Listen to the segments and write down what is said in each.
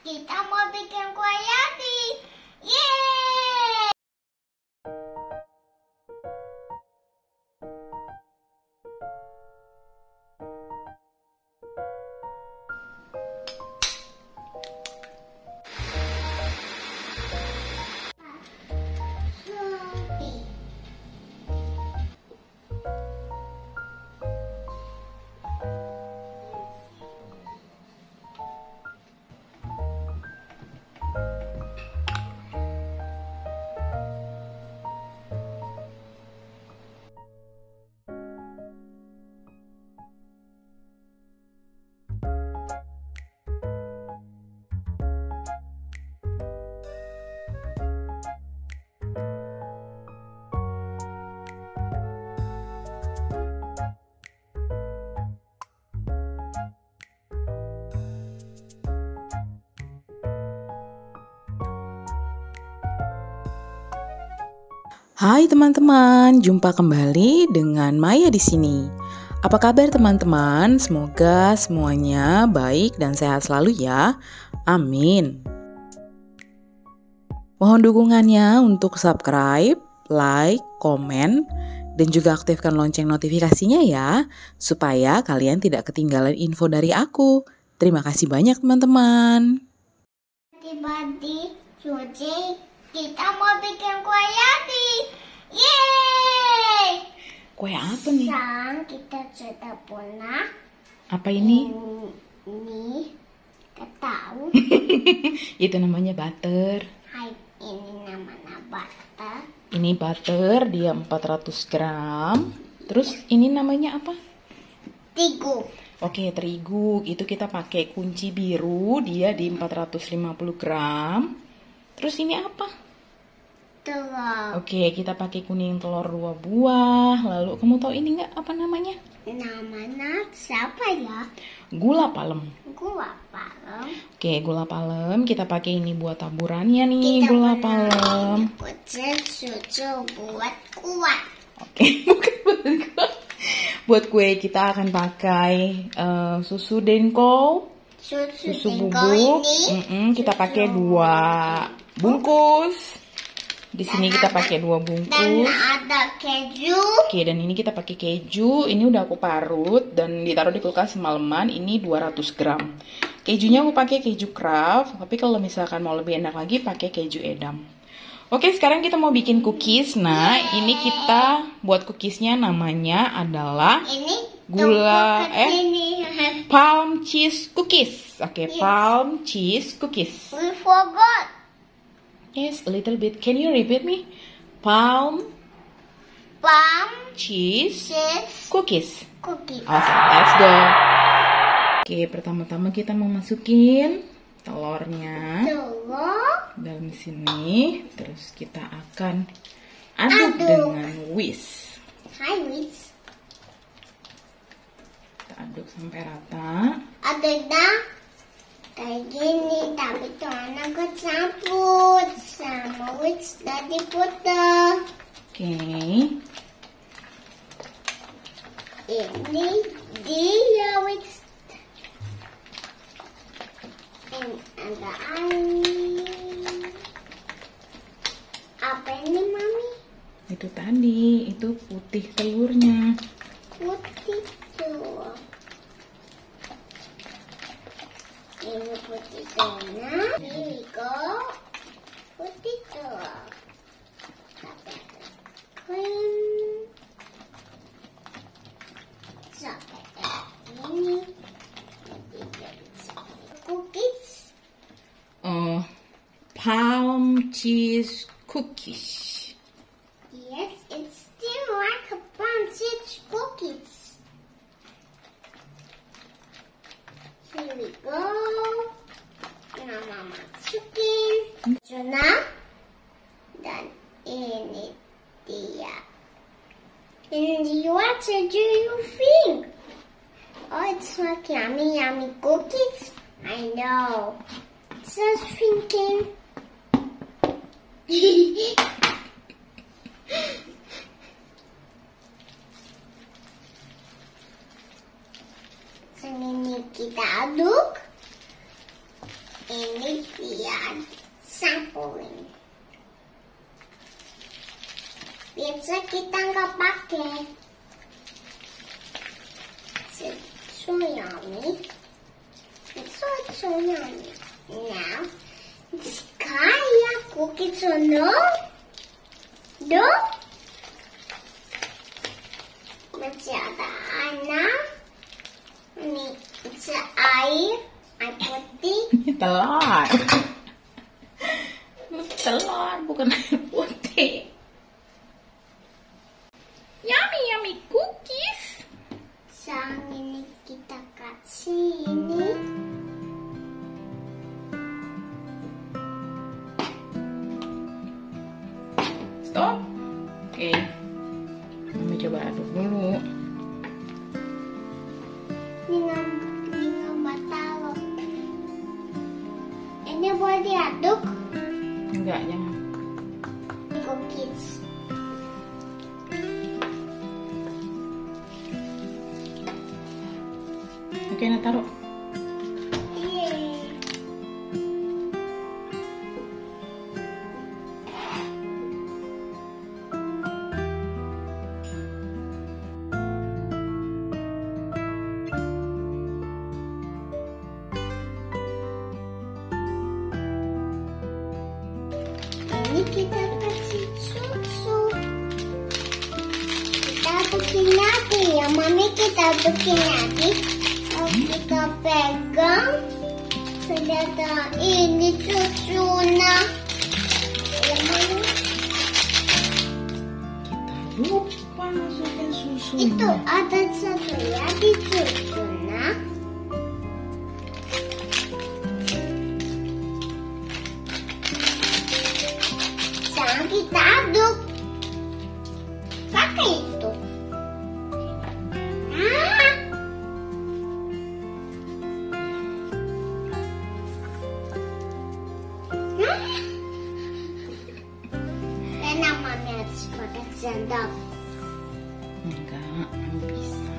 Kita mau bikin kue yati. Yeay! Hai teman-teman, jumpa kembali dengan Maya di sini. Apa kabar teman-teman? Semoga semuanya baik dan sehat selalu ya. Amin. Mohon dukungannya untuk subscribe, like, komen, dan juga aktifkan lonceng notifikasinya ya, supaya kalian tidak ketinggalan info dari aku. Terima kasih banyak teman-teman. Adik-adik, Suci, kita mau bikin kue yati. Yeay! Kue apa nih? Sang kita sudah pernah. Apa ini? Ini kita tahu. Itu namanya butter. Hai, ini namanya butter. Ini butter, dia 400 gram. Terus ini namanya apa? Terigu. Oke, terigu. Itu kita pakai kunci biru, dia di 450 gram. Terus ini apa? Telur. Oke, kita pakai kuning telur 2 buah. Lalu kamu tahu ini nggak apa namanya? Namanya siapa ya? Gula palem. Gula palem. Oke, gula palem. Kita pakai ini buat taburannya nih, Kita gula pernah palem. pucet susu buat kuat. Oke, bukan buat kue. Buat kue kita akan pakai susu denko, susu Denko bubuk. ini. Kita pakai 2 bungkus. Di sini kita pakai 2 Dan bungkus. ada keju. Oke, dan ini kita pakai keju. Ini udah aku parut dan ditaruh di kulkas semalaman. Ini 200 gram. Kejunya aku pakai keju Kraft, tapi kalau misalkan mau lebih enak lagi pakai keju edam. Oke, sekarang kita mau bikin cookies. Nah, ini kita buat cookiesnya namanya adalah Ini gula ini. palm cheese cookies. Oke, Yes. palm cheese cookies. We forgot. Yes, a little bit. Can you repeat me? Palm Palm cheese cheese cookies. cookie. Oke, let's go. Oke, pertama-tama kita mau masukin telurnya Telur. dalam sini. Terus kita akan aduk dengan whisk. Hai, Wis. Kita aduk sampai rata. Ada kayak gini, tapi tuannya kecampur sama Wis dari putar. Oke. Ini dia Wis. Ini ada air. Apa ini, Mami? Itu tadi, itu putih telurnya. Putih telur. Ini putih telurnya. Here we go. Putih telur. Cream. Sampai ini. Cookies. Palm cheese cookies. Yes, it's still like a pancake cookies. Here we go. Nah, Mama masukin. Nah, dan ini dia. And what do you think? Oh, it's like yummy, yummy cookies. I know. Just thinking. Ini kita aduk. Ini biar sampling. Biasa kita nggak pakai. So yummy. It's so yummy. Now, sekarang cookies no. Do. Masih ada anak. Ini air putih. Ini telur. Telur bukan air putih. Yummy cookies. Sekarang ini kita kasih ini. Stop. Oke. Mami coba aduk dulu. Dengan batalo. Ini boleh diaduk? Enggak, jangan. Cookies. Oke, nah taruh. Ini kita kasih susu. Kita bikin lagi ya, Mami. Kita bikin lagi. Kita pegang. Ternyata ini susunya. Ya, Mami. Kita lupa masukin susu. Itu ada satu ya di susunya. Sekarang kita aduk. Pakai itu. Karena Mami harus pakai sendok. Enggak, bisa.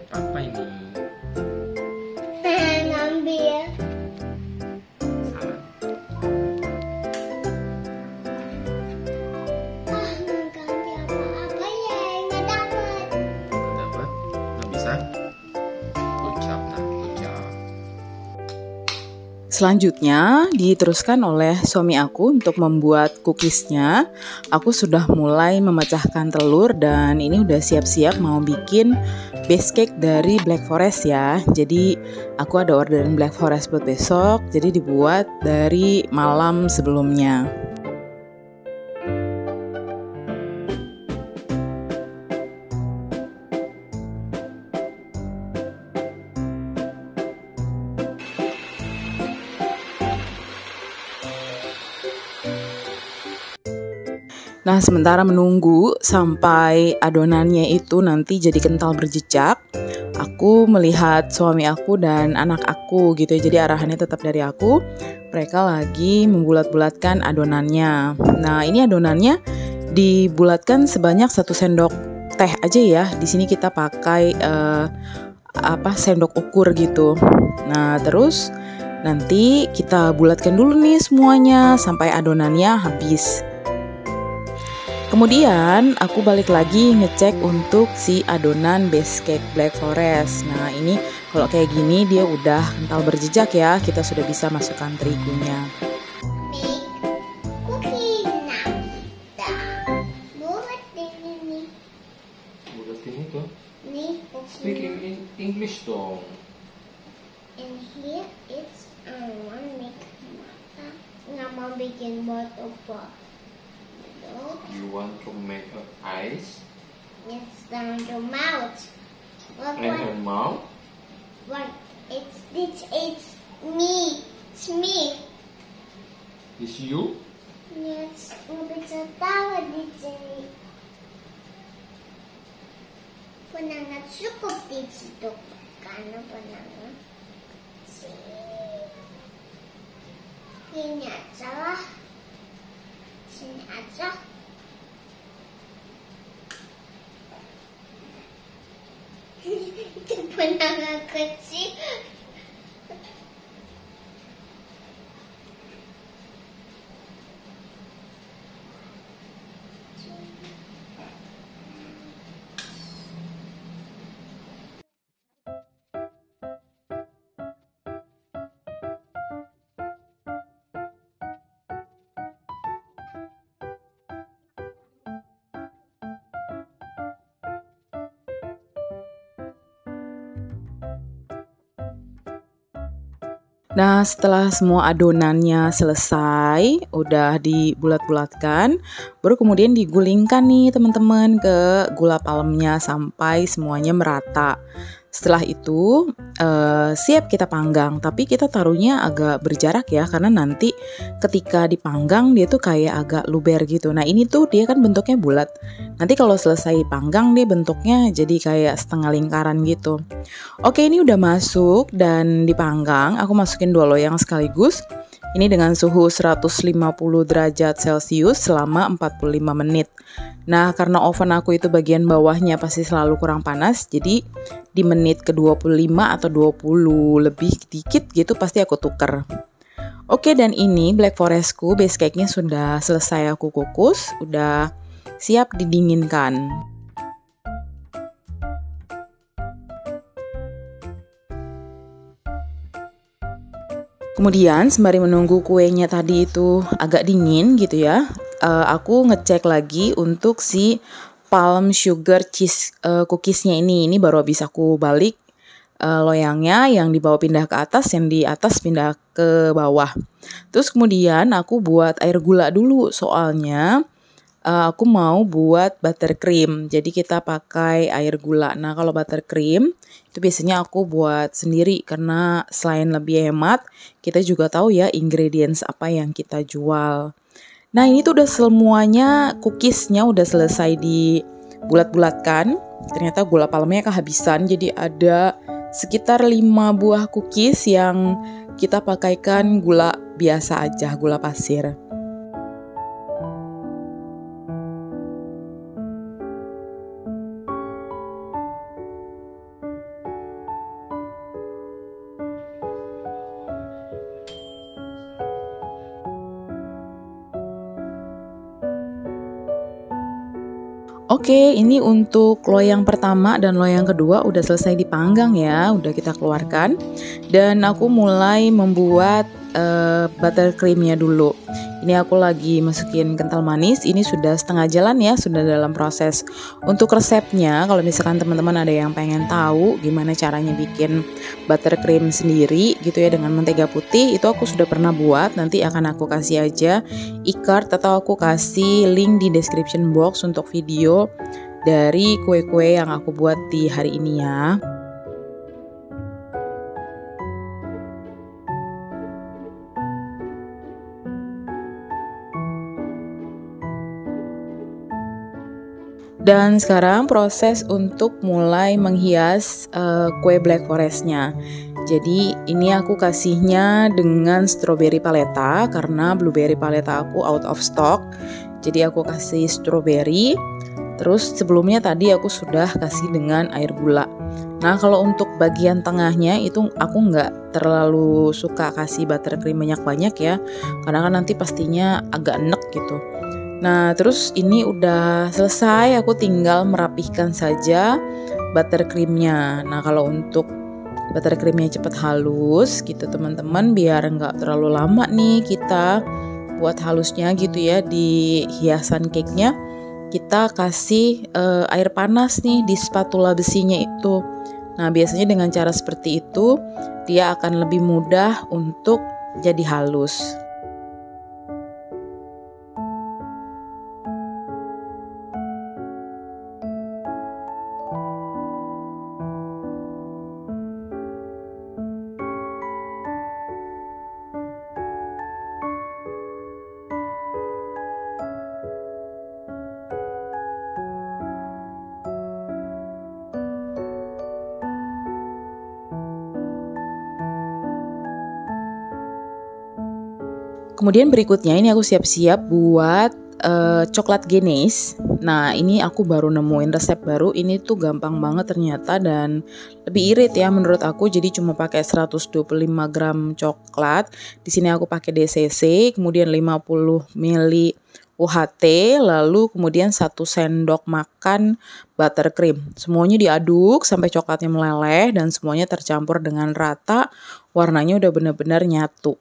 Apa ini? Ngambil. Salah. Nggak ngambil apa-apa ya, nggak dapat. Dapat? Nggak bisa? Ucap, nah, ucap. Selanjutnya diteruskan oleh suami aku untuk membuat cookiesnya. Aku sudah mulai memecahkan telur dan ini udah siap-siap mau bikin base cake dari Black Forest ya. Jadi aku ada orderan Black Forest buat besok. Jadi dibuat dari malam sebelumnya. Nah, sementara menunggu sampai adonannya itu nanti jadi kental berjejak, aku melihat suami aku dan anak aku gitu ya. Jadi arahannya tetap dari aku. Mereka lagi membulat-bulatkan adonannya. Nah, ini adonannya dibulatkan sebanyak 1 sendok teh aja ya. Di sini kita pakai sendok ukur gitu. Nah, terus nanti kita bulatkan dulu nih semuanya sampai adonannya habis. Kemudian aku balik lagi ngecek untuk si adonan base cake Black Forest. Nah, ini kalau kayak gini dia udah kental berjejak ya. Kita sudah bisa masukkan terigunya. Cookie nah kita buat ini nih. Bulat ini tuh. Nih Speak cookie. in English dong. And here it's I want make mata. Nggak mau bikin buat apa. want to make a ice It's down your mouth. What? and a mouth. What? It's me. It's me. Is you? It's bisa tawa di sini. Penangat cukup di situ. Karena penangat. Ini aja lah. Sini aja. Itu penangat kecil. Nah, setelah semua adonannya selesai, udah dibulat-bulatkan, baru kemudian digulingkan nih teman-teman ke gula palemnya sampai semuanya merata. Setelah itu siap kita panggang, tapi kita taruhnya agak berjarak ya, karena nanti ketika dipanggang dia tuh kayak agak luber gitu. Nah ini tuh dia kan bentuknya bulat, nanti kalau selesai dipanggang dia bentuknya jadi kayak setengah lingkaran gitu. Oke, ini udah masuk dan dipanggang. Aku masukin 2 loyang sekaligus. Ini dengan suhu 150 derajat Celcius selama 45 menit. Nah, karena oven aku itu bagian bawahnya pasti selalu kurang panas, jadi di menit ke-25 atau 20 lebih dikit gitu pasti aku tuker. Oke, dan ini black forestku, base cake-nya sudah selesai aku kukus, udah siap didinginkan. Kemudian sembari menunggu kuenya tadi itu agak dingin gitu ya, aku ngecek lagi untuk si palm sugar cheese cookiesnya ini baru habis aku balik loyangnya, yang di bawah pindah ke atas, yang di atas pindah ke bawah. Terus kemudian aku buat air gula dulu, soalnya aku mau buat buttercream, jadi kita pakai air gula. Nah kalau buttercream itu biasanya aku buat sendiri, karena selain lebih hemat, kita juga tahu ya ingredients apa yang kita jual. Nah ini tuh udah semuanya, cookiesnya udah selesai dibulat-bulatkan. Ternyata gula palmnya kehabisan, jadi ada sekitar 5 buah cookies yang kita pakaikan gula biasa aja, gula pasir. Oke, ini untuk loyang pertama dan loyang kedua udah selesai dipanggang ya, udah kita keluarkan. Dan aku mulai membuat buttercreamnya dulu. Ini aku lagi masukin kental manis, ini sudah setengah jalan ya, sudah dalam proses. Untuk resepnya, kalau misalkan teman-teman ada yang pengen tahu gimana caranya bikin buttercream sendiri gitu ya dengan mentega putih, itu aku sudah pernah buat, nanti akan aku kasih aja e-card atau aku kasih link di description box untuk video dari kue-kue yang aku buat di hari ini ya. Dan sekarang proses untuk mulai menghias kue black forestnya. Jadi ini aku kasihnya dengan strawberry paleta, karena blueberry paleta aku out of stock. Jadi aku kasih strawberry. Terus sebelumnya tadi aku sudah kasih dengan air gula. Nah kalau untuk bagian tengahnya itu aku nggak terlalu suka kasih buttercream banyak-banyak ya, karena kan nanti pastinya agak enek gitu. Nah terus ini udah selesai, aku tinggal merapihkan saja buttercreamnya. Nah kalau untuk buttercreamnya cepet halus gitu teman-teman, biar nggak terlalu lama nih kita buat halusnya gitu ya di hiasan cake-nya, kita kasih air panas nih di spatula besinya itu. Nah biasanya dengan cara seperti itu dia akan lebih mudah untuk jadi halus. Kemudian berikutnya ini aku siap-siap buat coklat Guinness. Nah ini aku baru nemuin resep baru, ini tuh gampang banget ternyata dan lebih irit ya menurut aku. Jadi cuma pakai 125 gram coklat. Di sini aku pakai DCC, kemudian 50 ml UHT, lalu kemudian 1 sendok makan buttercream. Semuanya diaduk sampai coklatnya meleleh dan semuanya tercampur dengan rata. Warnanya udah benar-benar nyatu.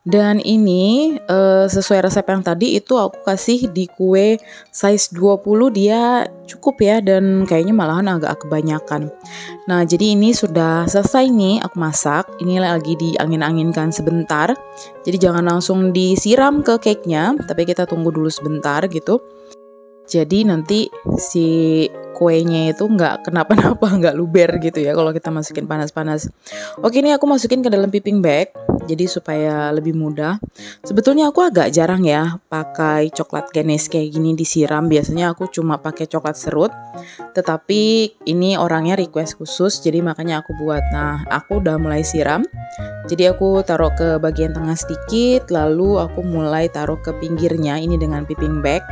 Dan ini sesuai resep yang tadi itu aku kasih di kue size 20, dia cukup ya dan kayaknya malahan agak kebanyakan. Nah jadi ini sudah selesai nih aku masak, ini lagi diangin-anginkan sebentar. Jadi jangan langsung disiram ke cake-nya, tapi kita tunggu dulu sebentar gitu. Jadi nanti si kuenya itu nggak kenapa-napa, nggak luber gitu ya kalau kita masukin panas-panas. Oke, ini aku masukin ke dalam piping bag, jadi supaya lebih mudah. Sebetulnya aku agak jarang ya pakai coklat Guinness kayak gini disiram. Biasanya aku cuma pakai coklat serut. Tetapi ini orangnya request khusus, jadi makanya aku buat. Nah, aku udah mulai siram. Jadi aku taruh ke bagian tengah sedikit, lalu aku mulai taruh ke pinggirnya ini dengan piping bag.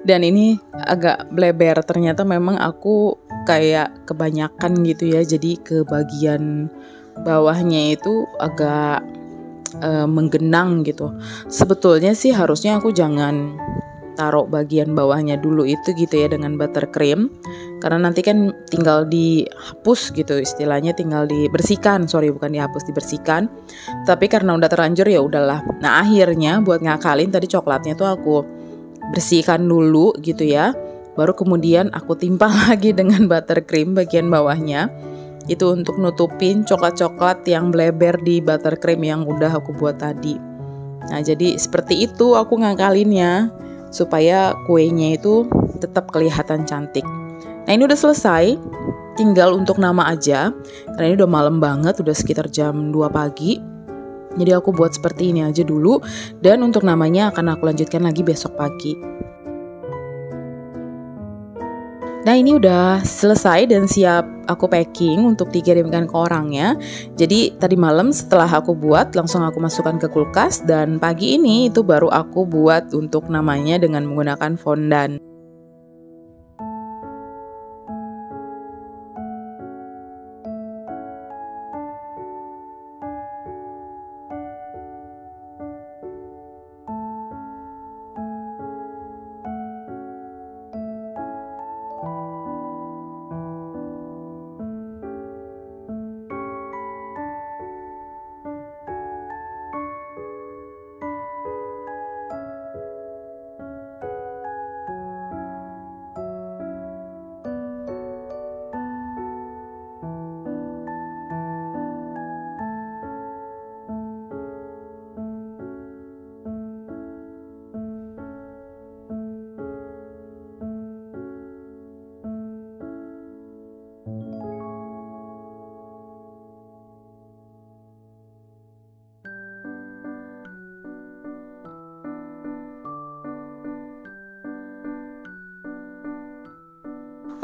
Dan ini agak bleber, ternyata memang aku kayak kebanyakan gitu ya. Jadi ke bagian bawahnya itu agak menggenang gitu. Sebetulnya sih harusnya aku jangan taruh bagian bawahnya dulu itu gitu ya dengan buttercream. Karena nanti kan tinggal dihapus gitu, istilahnya tinggal dibersihkan. Sorry, bukan dihapus, dibersihkan. Tapi karena udah terlanjur ya udahlah. Nah akhirnya buat ngakalin tadi coklatnya tuh aku bersihkan dulu gitu ya, baru kemudian aku timpa lagi dengan buttercream bagian bawahnya itu untuk nutupin coklat-coklat yang bleber di buttercream yang udah aku buat tadi. Nah jadi seperti itu aku ngakalinnya supaya kuenya itu tetap kelihatan cantik. Nah ini udah selesai, tinggal untuk nama aja karena ini udah malam banget, udah sekitar jam 2 pagi. Jadi aku buat seperti ini aja dulu, dan untuk namanya akan aku lanjutkan lagi besok pagi. Nah ini udah selesai dan siap aku packing untuk dikirimkan ke orangnya. Jadi tadi malam setelah aku buat langsung aku masukkan ke kulkas, dan pagi ini itu baru aku buat untuk namanya dengan menggunakan fondan.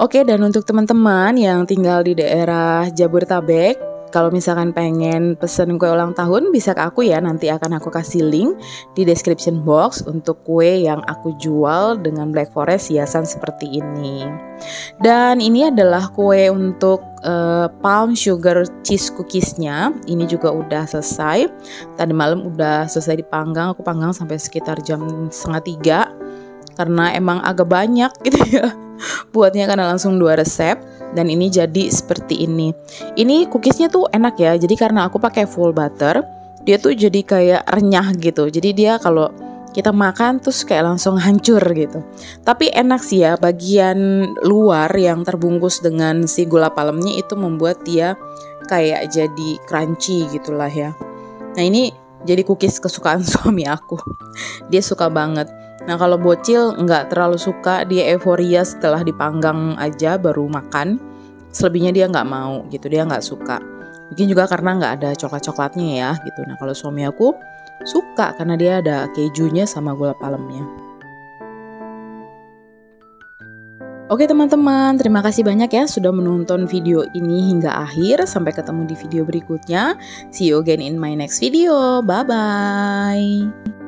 Oke, dan untuk teman-teman yang tinggal di daerah Jabodetabek, Kalau misalkan pengen pesen kue ulang tahun bisa ke aku ya, nanti akan aku kasih link di description box untuk kue yang aku jual dengan Black Forest hiasan seperti ini. Dan ini adalah kue untuk palm sugar cheese cookiesnya. Ini juga udah selesai. Tadi malam udah selesai dipanggang, aku panggang sampai sekitar jam 2:30 karena emang agak banyak gitu ya. Buatnya karena langsung 2 resep. Dan ini jadi seperti ini. Ini cookiesnya tuh enak ya. Jadi karena aku pakai full butter, dia tuh jadi kayak renyah gitu. Jadi dia kalau kita makan terus kayak langsung hancur gitu. Tapi enak sih ya, bagian luar yang terbungkus dengan si gula palemnya itu membuat dia kayak jadi crunchy gitulah ya. Nah ini jadi cookies kesukaan suami aku. Dia suka banget. Nah kalau bocil nggak terlalu suka, dia euforia setelah dipanggang aja baru makan. Selebihnya dia nggak mau gitu, dia nggak suka. Mungkin juga karena nggak ada coklat-coklatnya ya gitu. Nah kalau suami aku suka karena dia ada kejunya sama gula palemnya. Oke teman-teman, terima kasih banyak ya sudah menonton video ini hingga akhir. Sampai ketemu di video berikutnya. See you again in my next video. Bye-bye.